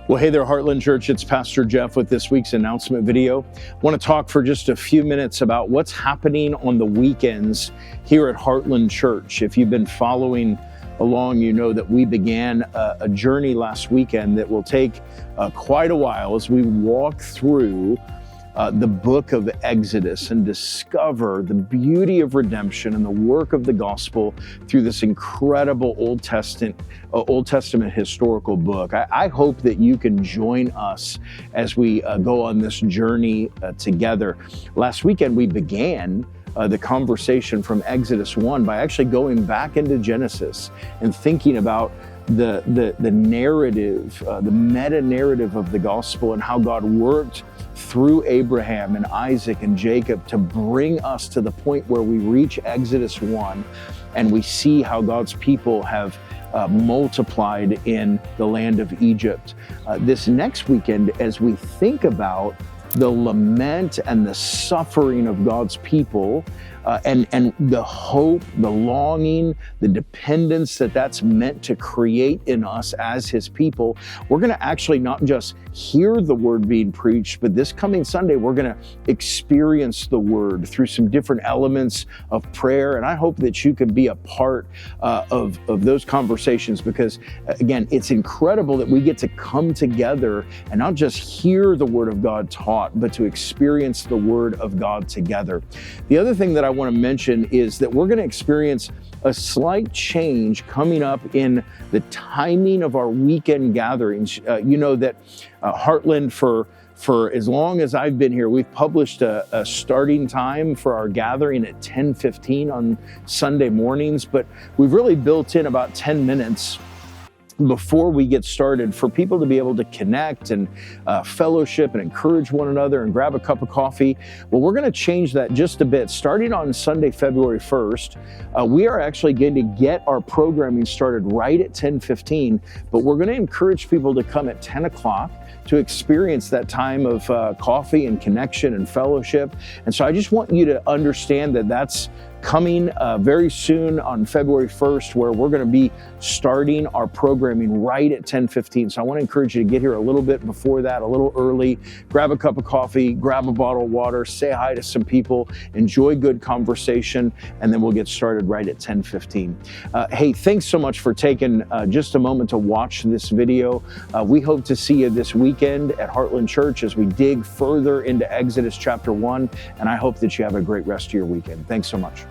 Well, hey there, Heartland Church. It's Pastor Jeff with this week's announcement video. I want to talk for just a few minutes about what's happening on the weekends here at Heartland Church. If you've been following along, you know that we began a journey last weekend that will take quite a while as we walk through the book of Exodus and discover the beauty of redemption and the work of the gospel through this incredible Old Testament historical book. I hope that you can join us as we go on this journey together. Last weekend, we began the conversation from Exodus 1 by actually going back into Genesis and thinking about the narrative, the meta-narrative of the gospel and how God worked through Abraham and Isaac and Jacob to bring us to the point where we reach Exodus 1 and we see how God's people have multiplied in the land of Egypt. This next weekend, as we think about the lament and the suffering of God's people, and the hope, the longing, the dependence that's meant to create in us as His people, we're going to actually not just hear the word being preached, but this coming Sunday, we're going to experience the word through some different elements of prayer. And I hope that you can be a part of those conversations, because again, it's incredible that we get to come together and not just hear the word of God taught, but to experience the word of God together. The other thing that I want to mention is that we're going to experience a slight change coming up in the timing of our weekend gatherings. You know that Heartland, for as long as I've been here, we've published a starting time for our gathering at 10:15 on Sunday mornings, but we've really built in about 10 minutes before we get started for people to be able to connect and fellowship and encourage one another and grab a cup of coffee. Well, we're going to change that just a bit. Starting on Sunday, February 1st, we are actually going to get our programming started right at 10:15, but we're going to encourage people to come at 10 o'clock to experience that time of coffee and connection and fellowship. And so I just want you to understand that that's coming very soon on February 1st, where we're going to be starting our programming right at 10:15. So I want to encourage you to get here a little bit before that, a little early, grab a cup of coffee, grab a bottle of water, say hi to some people, enjoy good conversation, and then we'll get started right at 10:15. Hey, thanks so much for taking just a moment to watch this video. We hope to see you this weekend at Heartland Church as we dig further into Exodus chapter 1, and I hope that you have a great rest of your weekend. Thanks so much.